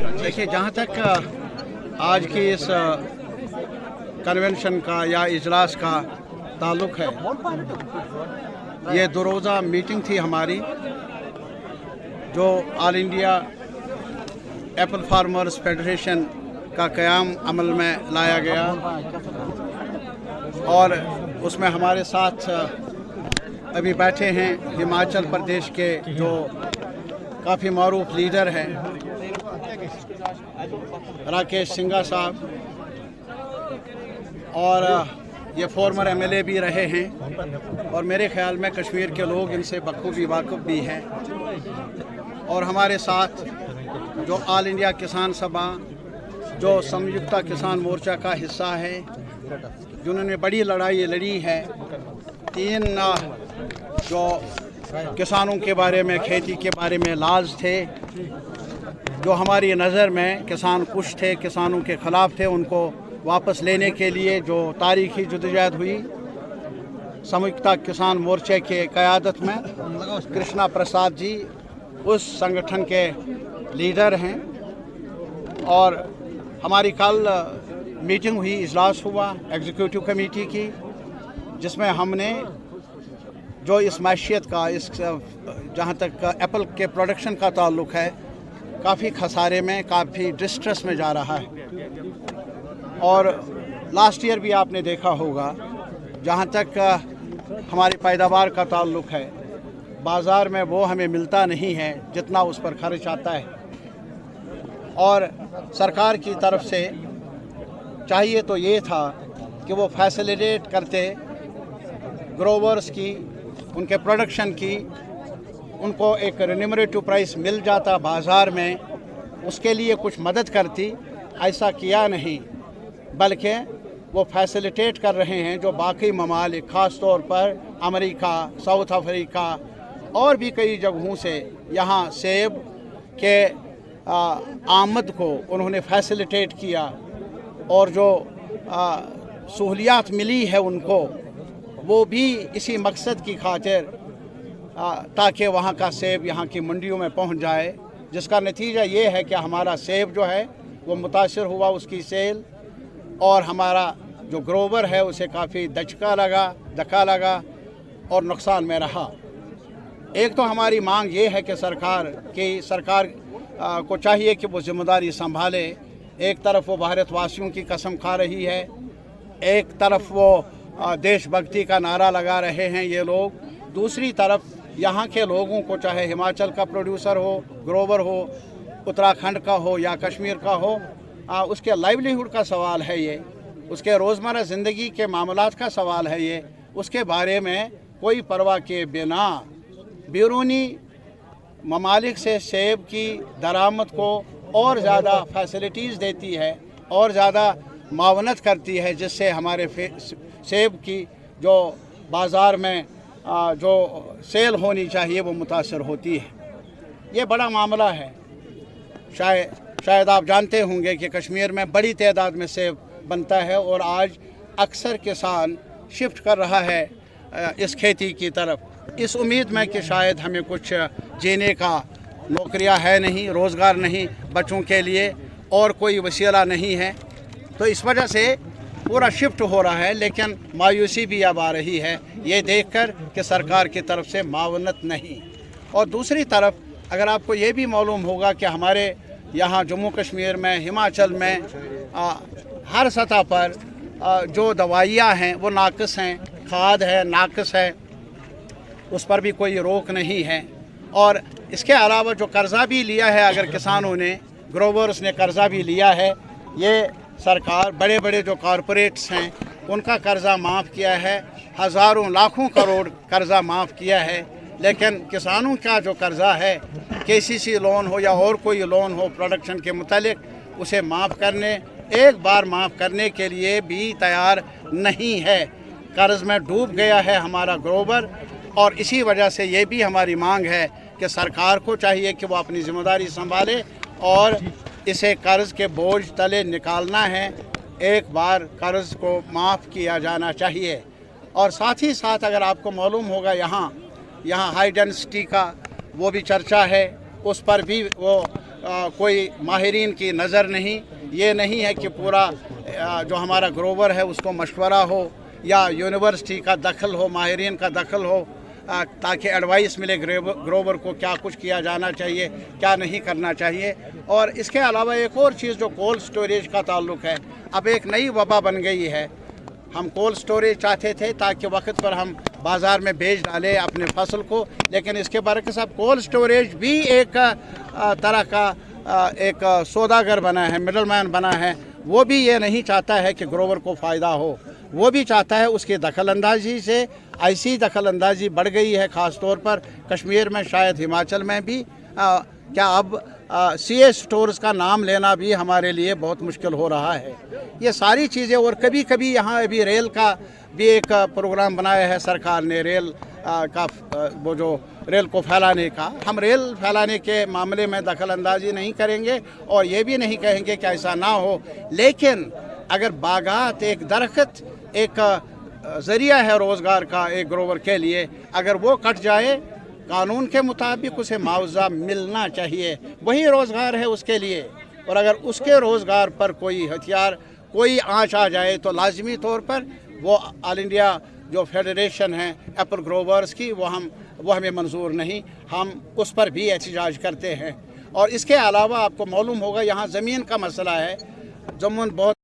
देखिए, जहाँ तक आज की इस कन्वेंशन का या इजलास का ताल्लुक़ है, ये 2 रोज़ा मीटिंग थी हमारी, जो all India Apple farmers federation का क़याम अमल में लाया गया और उसमें हमारे साथ अभी बैठे हैं हिमाचल प्रदेश के जो काफ़ी मारूफ लीडर हैं, राकेश सिंघा साहब, और ये फॉर्मर एमएलए भी रहे हैं और मेरे ख्याल में कश्मीर के लोग इनसे बखूबी वाकिफ़ भी हैं। और हमारे साथ जो ऑल इंडिया किसान सभा, जो संयुक्त किसान मोर्चा का हिस्सा है, जिन्होंने बड़ी लड़ाई लड़ी है, 3 जो किसानों के बारे में, खेती के बारे में लाज थे, जो हमारी नज़र में किसान कुछ थे, किसानों के ख़िलाफ़ थे, उनको वापस लेने के लिए जो तारीख़ी जद्दोजहद हुई, संयुक्त किसान मोर्चे के क़यादत में कृष्णा प्रसाद जी उस संगठन के लीडर हैं। और हमारी कल मीटिंग हुई, इजलास हुआ एग्जीक्यूटिव कमेटी की, जिसमें हमने जो इस मैशियत का, इस जहाँ तक एप्पल के प्रोडक्शन का ताल्लुक़ है, काफ़ी खसारे में, काफ़ी डिस्ट्रेस में जा रहा है। और लास्ट ईयर भी आपने देखा होगा, जहाँ तक हमारी पैदावार का ताल्लुक़ है, बाज़ार में वो हमें मिलता नहीं है जितना उस पर खर्च आता है। और सरकार की तरफ से चाहिए तो ये था कि वो फैसिलिटेट करते ग्रोवर्स की, उनके प्रोडक्शन की, उनको एक रेन्यूमरेटिव प्राइस मिल जाता बाज़ार में, उसके लिए कुछ मदद करती। ऐसा किया नहीं, बल्कि वो फैसिलिटेट कर रहे हैं जो बाकी ममालिक, ख़ास तौर पर अमेरिका, साउथ अफ्रीका और भी कई जगहों से यहाँ सेब के आमद को उन्होंने फैसिलिटेट किया। और जो सहूलियात मिली है उनको, वो भी इसी मकसद की खातिर, ताकि वहाँ का सेब यहाँ की मंडियों में पहुँच जाए, जिसका नतीजा ये है कि हमारा सेब जो है वो मुतासर हुआ, उसकी सेल, और हमारा जो ग्रोवर है उसे काफ़ी धक्का लगा और नुकसान में रहा। एक तो हमारी मांग ये है कि सरकार को चाहिए कि वो ज़िम्मेदारी संभाले। एक तरफ वो भारतवासियों की कसम खा रही है, एक तरफ वो देशभक्ति का नारा लगा रहे हैं ये लोग, दूसरी तरफ यहाँ के लोगों को, चाहे हिमाचल का प्रोड्यूसर हो, ग्रोवर हो, उत्तराखंड का हो या कश्मीर का हो, उसके लाइवलीहुड का सवाल है ये, उसके रोज़मर्रा ज़िंदगी के मामलात का सवाल है ये, उसके बारे में कोई परवाह के बिना बैरूनी ममालिक से सेब की दरामद को और ज़्यादा फैसिलिटीज़ देती है और ज़्यादा मावनत करती है, जिससे हमारे सेब की जो बाज़ार में जो सेल होनी चाहिए वो मुतासर होती है। ये बड़ा मामला है। शायद आप जानते होंगे कि कश्मीर में बड़ी तादाद में सेब बनता है और आज अक्सर किसान शिफ्ट कर रहा है इस खेती की तरफ, इस उम्मीद में कि शायद हमें कुछ जीने का, नौकरियां है नहीं, रोज़गार नहीं, बच्चों के लिए और कोई वसीला नहीं है, तो इस वजह से पूरा शिफ्ट हो रहा है। लेकिन मायूसी भी अब आ रही है ये देखकर कि सरकार की तरफ से मावनत नहीं। और दूसरी तरफ अगर आपको ये भी मालूम होगा कि हमारे यहाँ जम्मू कश्मीर में, हिमाचल में हर सतह पर जो दवाइयाँ हैं वो नाक़िस हैं, खाद है नाक़िस है, उस पर भी कोई रोक नहीं है। और इसके अलावा जो कर्ज़ा भी लिया है, अगर किसानों ने, ग्रोवर्स ने कर्ज़ा भी लिया है, ये सरकार, बड़े बड़े जो कॉरपोरेट्स हैं उनका कर्ज़ा माफ़ किया है, हज़ारों लाखों करोड़ कर्ज़ा माफ़ किया है। लेकिन किसानों का जो कर्ज़ा है, केसीसी लोन हो या और कोई लोन हो प्रोडक्शन के मुतालिक, उसे एक बार माफ़ करने के लिए भी तैयार नहीं है। कर्ज़ में डूब गया है हमारा ग्रोवर। और इसी वजह से ये भी हमारी मांग है कि सरकार को चाहिए कि वो अपनी ज़िम्मेदारी संभाले और इसे कर्ज़ के बोझ तले निकालना है। एक बार कर्ज़ को माफ़ किया जाना चाहिए। और साथ ही साथ अगर आपको मालूम होगा, यहाँ हाई डेंसिटी का वो भी चर्चा है, उस पर भी वो कोई माहिरीन की नज़र नहीं, ये नहीं है कि पूरा जो हमारा ग्रोवर है उसको मशवरा हो या यूनिवर्सिटी का दखल हो, माहिरीन का दखल हो, ताकि एडवाइस मिले ग्रोवर को क्या कुछ किया जाना चाहिए, क्या नहीं करना चाहिए। और इसके अलावा एक और चीज़ जो कोल्ड स्टोरेज का ताल्लुक़ है, अब एक नई वबा बन गई है। हम कोल्ड स्टोरेज चाहते थे ताकि वक्त पर हम बाज़ार में बेच डालें अपने फसल को, लेकिन इसके बरक्स अब कोल्ड स्टोरेज भी एक तरह का एक सौदागर बना है, मिडल मैन बना है। वो भी ये नहीं चाहता है कि ग्रोवर को फ़ायदा हो, वो भी चाहता है उसकी दखलंदाजी से ऐसी दखलंदाजी बढ़ गई है, ख़ास तौर पर कश्मीर में, शायद हिमाचल में भी। क्या अब सीए स्टोर्स का नाम लेना भी हमारे लिए बहुत मुश्किल हो रहा है। ये सारी चीज़ें, और कभी कभी यहाँ अभी रेल का भी एक प्रोग्राम बनाया है सरकार ने, रेल का वो जो रेल को फैलाने का। हम रेल फैलाने के मामले में दखल अंदाजी नहीं करेंगे और ये भी नहीं कहेंगे कि ऐसा ना हो, लेकिन अगर बागात, एक दरख्त एक ज़रिया है रोज़गार का एक ग्रोवर के लिए, अगर वो कट जाए कानून के मुताबिक उसे मुआवजा मिलना चाहिए, वही रोज़गार है उसके लिए। और अगर उसके रोज़गार पर कोई हथियार, कोई आँच आ जाए तो लाजमी तौर पर वो ऑल इंडिया जो फेडरेशन है एप्पल ग्रोवर्स की, वो हमें मंजूर नहीं, हम उस पर भी एहतजाज करते हैं। और इसके अलावा आपको मालूम होगा यहाँ ज़मीन का मसला है। जम्मू बहुत